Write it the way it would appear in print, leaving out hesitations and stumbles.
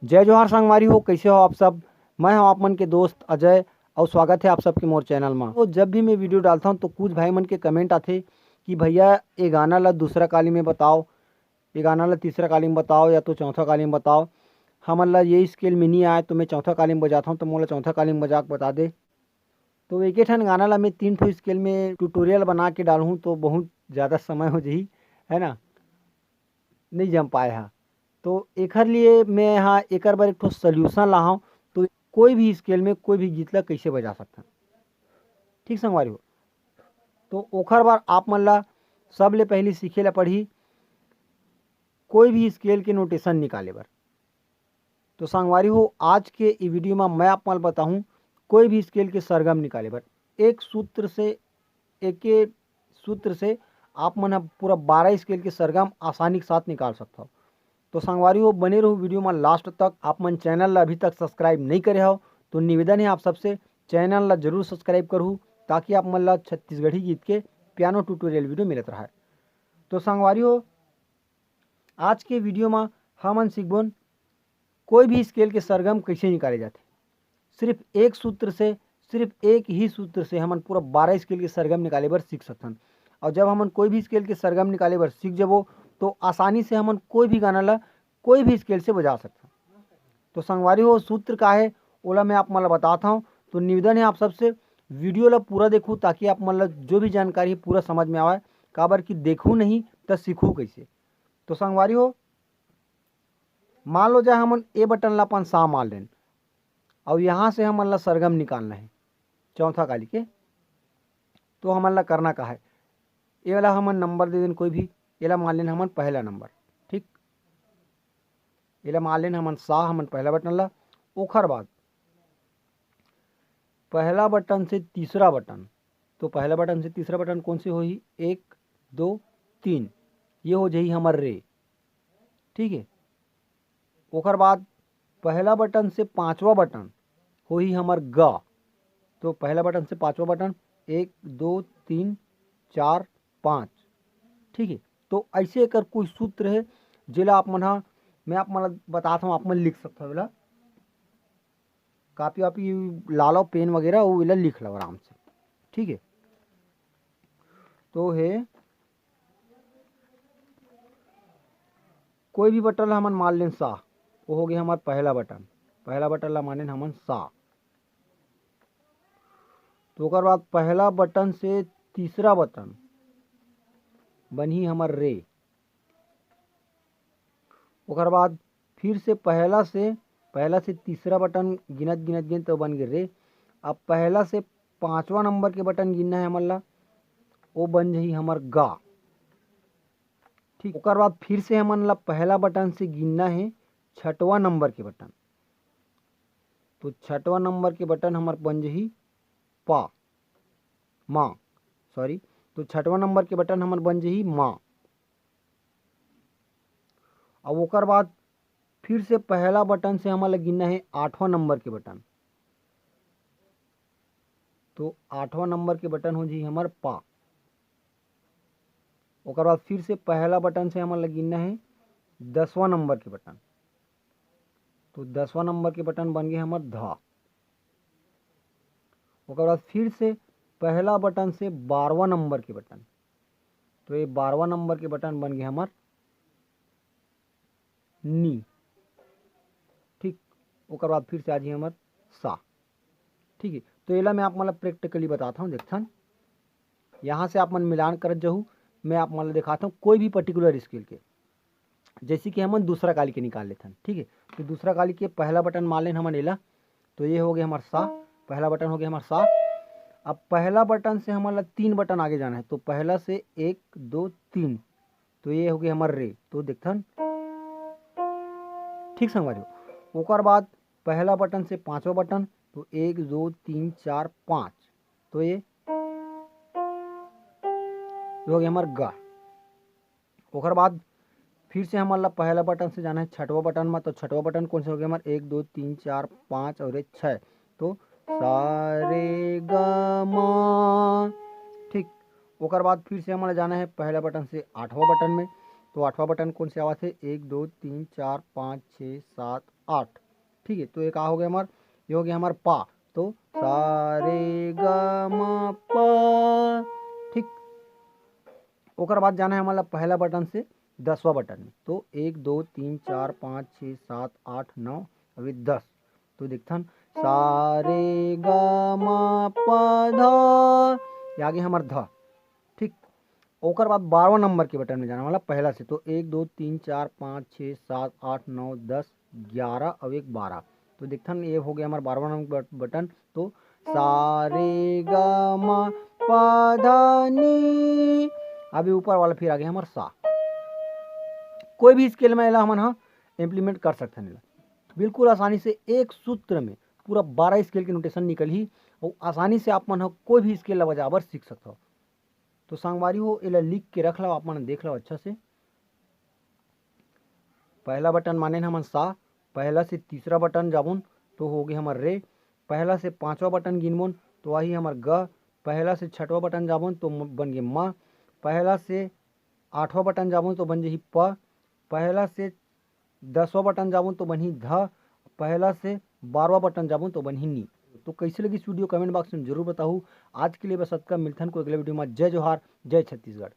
जय जोहार संगवारी हो, कैसे हो आप सब। मैं हूं आप मन के दोस्त अजय और स्वागत है आप सबके मोर चैनल में। तो जब भी मैं वीडियो डालता हूं तो कुछ भाई मन के कमेंट आते कि भैया ये गाना ला दूसरा काली में बताओ, ये गाना ला तीसरा काली में बताओ या तो चौथा काली में बताओ। हमन ला ये स्केल में नहीं आए तो मैं चौथा काली में बजाता हूँ, तो मोला चौथा काली में बजा के बता दे। तो एक ठन गाना ला मैं 3 ठो स्केल में ट्यूटोरियल बना के डालूँ तो बहुत ज़्यादा समय हो जाही, है ना, नहीं जम पाए हा। तो एकर लिए मैं यहाँ एकर बार एक ठो सल्यूशन ला हूँ। तो कोई भी स्केल में कोई भी गीत ला कैसे बजा सकता, ठीक संगवारी हो। तो ओखर बार आप मन ला सब ले पहले सीखे ला पढ़ी कोई भी स्केल के नोटेशन निकाले बर। तो संगवारी हो आज के ई वीडियो में मैं आप मन बताऊँ कोई भी स्केल के सरगम निकाले बर एक सूत्र से, एक सूत्र से आप मन पूरा 12 स्केल के सरगम आसानी के साथ निकाल सकते हो। तो संगवारी हो बने रहो वीडियो में लास्ट तक। आप मन चैनल ला अभी तक सब्सक्राइब नहीं करे हो तो निवेदन है आप सबसे चैनल ला जरूर सब्सक्राइब करूँ ताकि आप मन ला छत्तीसगढ़ी गीत के पियानो ट्यूटोरियल वीडियो मिलत रहा। तो संगवारी हो आज के वीडियो में हमन सीखबोन कोई भी स्केल के सरगम कैसे निकाले जाते। सिर्फ एक सूत्र से, सिर्फ एक ही सूत्र से हमन पूरा 12 स्केल के सरगम निकाले बर सीख सकथन। और जब हमन कोई भी स्केल के सरगम निकाले बर सीख जबो तो आसानी से हमन कोई भी गाना ला कोई भी स्केल से बजा सकथन। तो संगवारी हो सूत्र का है ओला मैं आप मन ला बताता हूँ। तो निवेदन है आप सबसे वीडियो ला पूरा देखूँ ताकि आप मन ला जो भी जानकारी है पूरा समझ में आवे, काबर कि देखूँ नहीं तो सीखूँ कैसे। तो संगवारी हो मान लो जाए हमन ए बटन ला अपन सा मान लें और यहाँ से हमन ला सरगम निकालना है चौथा काली के। तो हमन ला करना का है, ये वाला हमन नंबर दे दें कोई भी, एला मान लें हमन पहला नंबर, ठीक। एला मान लें हमन सा, हमन पहला बटन ला। ओखर बाद पहला बटन से तीसरा बटन, तो पहला बटन से तीसरा बटन कौन से होही, 1 2 3, ये हो जाही हमर रे, ठीक है। ओखर बाद पहला बटन से पांचवा बटन होही हमर ग। तो पहला बटन से पांचवा बटन 1 2 3 4 5, ठीक है। तो ऐसे एकर कोई सूत्र है जेला आप मन हा मैं आप मन बताता हूँ, आप मन लिख सकते हो। एला कापी वापी लालो पेन वगैरह वो एला लिख लो आराम से, ठीक है। तो है कोई भी बटन ला हमन मान लें सा, वो हो गया हमारा पहला बटन। पहला बटन ला माने हमन सा। तो ओकर बाद पहला बटन से तीसरा बटन बनी हमर रे। ओकर बाद फिर से पहला से तीसरा बटन गिनत गिनत गिन तो बन गए रे। अब पहला से पांचवा नंबर के बटन गिनना है हमन ला, वो बन जाही हमर गा, ठीक। ओकर बाद फिर से हमन ला पहला बटन से गिनना है छठवा नंबर के बटन, तो छठवा नंबर के बटन हमर बन जाही पा माँ, सॉरी। तो छठवा नंबर के बटन हमर बन जाही माँ। अब ओकर बाद फिर से पहला बटन से हमारा गिनना है आठवां नंबर के बटन, तो आठवां नंबर के बटन हो जी हमार पा। ओकर बाद फिर से पहला बटन से हमारा गिनना है 10वां नंबर के बटन, तो 10वां नंबर के बटन बन गए हमार धा। ओकर बाद फिर से पहला बटन से 12वां नंबर के बटन, तो ये 12वां नंबर के बटन बन गए हमार नी, ठीक। ओकर बाद फिर से आज हमार सा, ठीक है। तो एला मैं आप मतलब प्रैक्टिकली बताता हूँ, देखथन यहाँ से आप मन मिलान करत जाहू। मैं आप मतलब दिखाता हूँ कोई भी पर्टिकुलर स्केल के, जैसे कि हमन दूसरा काली के निकाल लेथन, ठीक है। तो दूसरा काली के पहला बटन मान लें हमन एला, तो ये हो गया हमार सा, पहला बटन हो गया हमार सा। अब पहला बटन से हमारा 3 बटन आगे जाना है, तो पहला से 1 2 3, तो ये हो गया हमार रे, तो देखथन, ठीक समझो। ओकर बाद पहला बटन से पांचवा बटन, तो 1 2 3 4 5, तो ये हो गया हमार गा। ओकर बाद फिर से हमारा पहला बटन से जाना है छठवा बटन में, तो छठवा बटन कौन सा हो गया हमारा 1 2 3 4 5 और 6, तो सा रे गा मा, ठीक। ओकर बाद फिर से हमारा जाना है पहला बटन से 8वां बटन में, तो 8वां बटन कौन से आवा थे 1 2 3 4 5 6 7 8। ठीक है, तो एक आ हो गया हमार, ये हो गया हमार पा। तो सा रे ग म प। ठीक, ओकर बाद जाना है हमारा पहला बटन से 10वां बटन में। तो 1 2 3 4 5 6 7 8 9 अभी 10। तो देखथन सा रे ग म प ध, ये आगे हमार ध। ठीक, ओकर बाद 12वां नंबर के बटन में जाना वाला पहला से। तो 1 2 3 4 5 6 7 8 9 10 11 और एक 12। तो देखथन ये हो गया हमारा 12वां नंबर बटन। तो सा रे ग म प ध नि। अभी ऊपर वाला फिर आ गया हमारा सा। कोई भी स्केल में हम इम्प्लीमेंट कर सकते हैं बिल्कुल आसानी से। एक सूत्र में पूरा 12 स्केल के नोटेशन निकल ही, और आसानी से आप मन कोई भी स्केल बजाबर सीख सकते हो। तो संगवारी हो एला लिख के रख लो, आप मन देख लो अच्छा से। पहला बटन माने हमन सा, पहला से तीसरा बटन जाबुन तो हो गए हमार रे, पहला से 5वां बटन गिनबुन तो वही हमार ग, पहला से 6वां बटन जाबुन तो बन गए म, पहला से 8वां बटन जाबुन तो बन जाही प, पहला से 10वां बटन जाबुन तो बनही ध, पहला से 12वां बटन जाबुन तो बनही नी। तो कैसे लगी इस वीडियो कमेंट बॉक्स में जरूर बताओ। आज के लिए बस अतका, मिलथन को अगले वीडियो में। जय जोहार, जय छत्तीसगढ़।